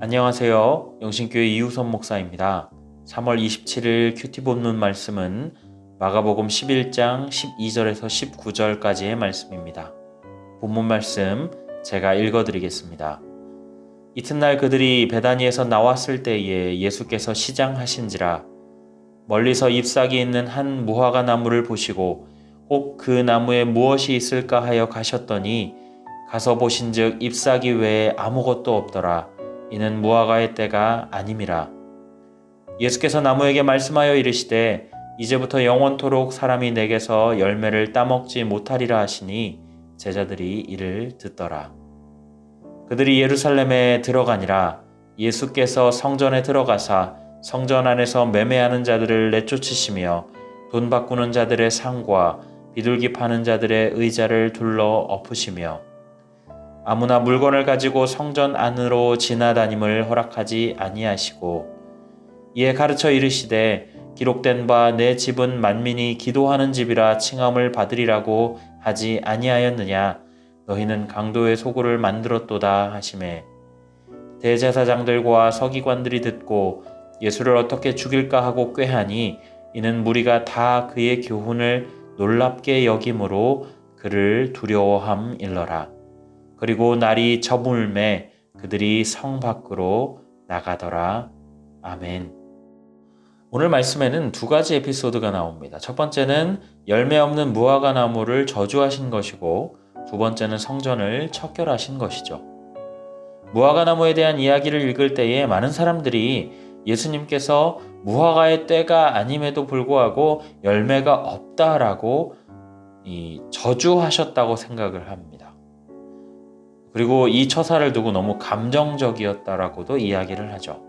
안녕하세요. 영신교회 이우선 목사입니다. 3월 27일 큐티 본문 말씀은 마가복음 11장 12절에서 19절까지의 말씀입니다. 본문 말씀 제가 읽어드리겠습니다. 이튿날 그들이 베다니에서 나왔을 때에 예수께서 시장하신지라 멀리서 잎사귀 있는 한 무화과 나무를 보시고 혹 그 나무에 무엇이 있을까 하여 가셨더니 가서 보신즉 잎사귀 외에 아무것도 없더라. 이는 무화과의 때가 아님이라. 예수께서 나무에게 말씀하여 이르시되 이제부터 영원토록 사람이 내게서 열매를 따먹지 못하리라 하시니 제자들이 이를 듣더라. 그들이 예루살렘에 들어가니라. 예수께서 성전에 들어가사 성전 안에서 매매하는 자들을 내쫓으시며 돈 바꾸는 자들의 상과 비둘기 파는 자들의 의자를 둘러 엎으시며 아무나 물건을 가지고 성전 안으로 지나다님을 허락하지 아니하시고 이에 가르쳐 이르시되 기록된 바 내 집은 만민이 기도하는 집이라 칭함을 받으리라고 하지 아니하였느냐. 너희는 강도의 소굴을 만들었도다 하시매 대제사장들과 서기관들이 듣고 예수를 어떻게 죽일까 하고 꾀하니 이는 무리가 다 그의 교훈을 놀랍게 여김으로 그를 두려워함일러라. 그리고 날이 저물매 그들이 성 밖으로 나가더라. 아멘. 오늘 말씀에는 두 가지 에피소드가 나옵니다. 첫 번째는 열매 없는 무화과 나무를 저주하신 것이고 두 번째는 성전을 척결하신 것이죠. 무화과 나무에 대한 이야기를 읽을 때에 많은 사람들이 예수님께서 무화과의 때가 아님에도 불구하고 열매가 없다라고 저주하셨다고 생각을 합니다. 그리고 이 처사를 두고 너무 감정적이었다라고도 이야기를 하죠.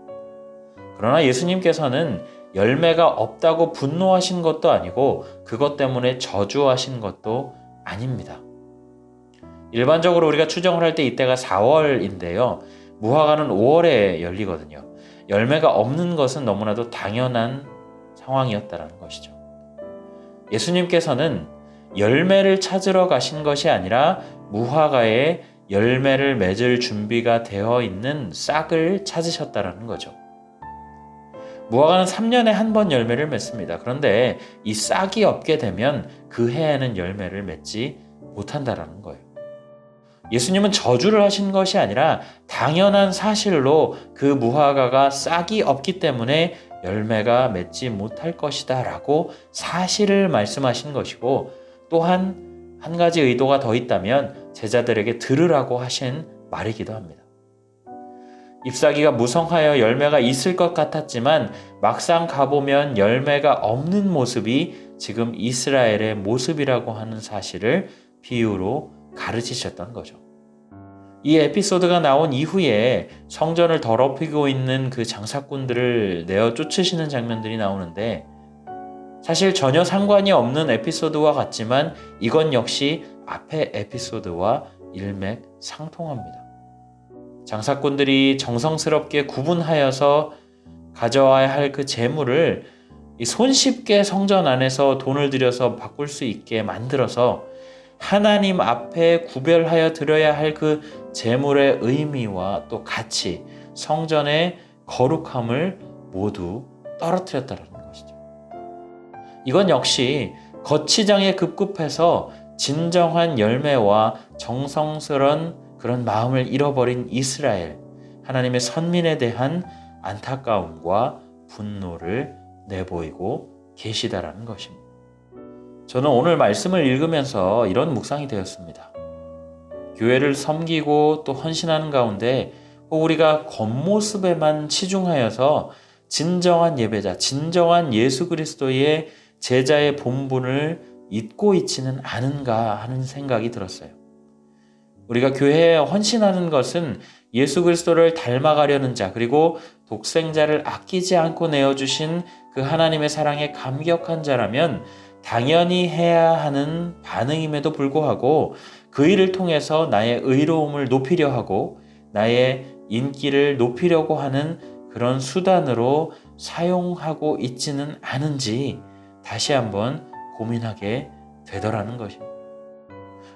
그러나 예수님께서는 열매가 없다고 분노하신 것도 아니고 그것 때문에 저주하신 것도 아닙니다. 일반적으로 우리가 추정을 할 때 이때가 4월인데요. 무화과는 5월에 열리거든요. 열매가 없는 것은 너무나도 당연한 상황이었다는 것이죠. 예수님께서는 열매를 찾으러 가신 것이 아니라 무화과에 열매를 맺을 준비가 되어 있는 싹을 찾으셨다는 거죠. 무화과는 3년에 한 번 열매를 맺습니다. 그런데 이 싹이 없게 되면 그 해에는 열매를 맺지 못한다는 거예요. 예수님은 저주를 하신 것이 아니라 당연한 사실로 그 무화과가 싹이 없기 때문에 열매가 맺지 못할 것이다 라고 사실을 말씀하신 것이고 또한 한 가지 의도가 더 있다면 제자들에게 들으라고 하신 말이기도 합니다. 잎사귀가 무성하여 열매가 있을 것 같았지만 막상 가보면 열매가 없는 모습이 지금 이스라엘의 모습이라고 하는 사실을 비유로 가르치셨던 거죠. 이 에피소드가 나온 이후에 성전을 더럽히고 있는 그 장사꾼들을 내어 쫓으시는 장면들이 나오는데 사실 전혀 상관이 없는 에피소드와 같지만 이건 역시 앞의 에피소드와 일맥상통합니다. 장사꾼들이 정성스럽게 구분하여서 가져와야 할 그 재물을 손쉽게 성전 안에서 돈을 들여서 바꿀 수 있게 만들어서 하나님 앞에 구별하여 드려야 할 그 재물의 의미와 또 가치, 성전의 거룩함을 모두 떨어뜨렸다는 것이죠. 이건 역시 거치장에 급급해서 진정한 열매와 정성스러운 그런 마음을 잃어버린 이스라엘, 하나님의 선민에 대한 안타까움과 분노를 내보이고 계시다라는 것입니다. 저는 오늘 말씀을 읽으면서 이런 묵상이 되었습니다. 교회를 섬기고 또 헌신하는 가운데 우리가 겉모습에만 치중하여서 진정한 예배자, 진정한 예수 그리스도의 제자의 본분을 잊고 있지는 않은가 하는 생각이 들었어요. 우리가 교회에 헌신하는 것은 예수 그리스도를 닮아가려는 자, 그리고 독생자를 아끼지 않고 내어주신 그 하나님의 사랑에 감격한 자라면 당연히 해야 하는 반응임에도 불구하고 그 일을 통해서 나의 의로움을 높이려 하고 나의 인기를 높이려고 하는 그런 수단으로 사용하고 있지는 않은지 다시 한번 고민하게 되더라는 것입니다.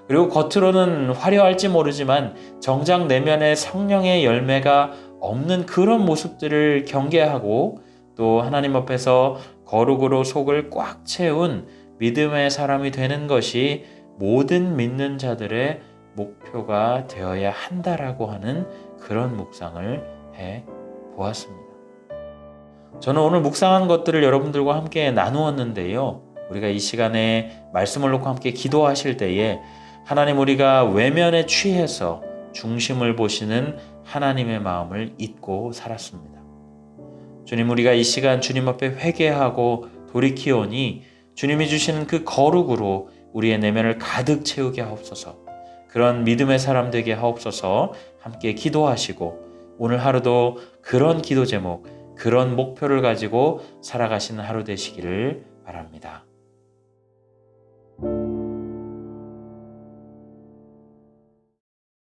그리고 겉으로는 화려할지 모르지만 정작 내면의 성령의 열매가 없는 그런 모습들을 경계하고 또 하나님 앞에서 거룩으로 속을 꽉 채운 믿음의 사람이 되는 것이 모든 믿는 자들의 목표가 되어야 한다라고 하는 그런 묵상을 해 보았습니다. 저는 오늘 묵상한 것들을 여러분들과 함께 나누었는데요. 우리가 이 시간에 말씀을 놓고 함께 기도하실 때에 하나님, 우리가 외면에 취해서 중심을 보시는 하나님의 마음을 잊고 살았습니다. 주님, 우리가 이 시간 주님 앞에 회개하고 돌이키오니 주님이 주시는 그 거룩으로 우리의 내면을 가득 채우게 하옵소서. 그런 믿음의 사람 되게 하옵소서. 함께 기도하시고 오늘 하루도 그런 기도 제목, 그런 목표를 가지고 살아가시는 하루 되시기를 바랍니다.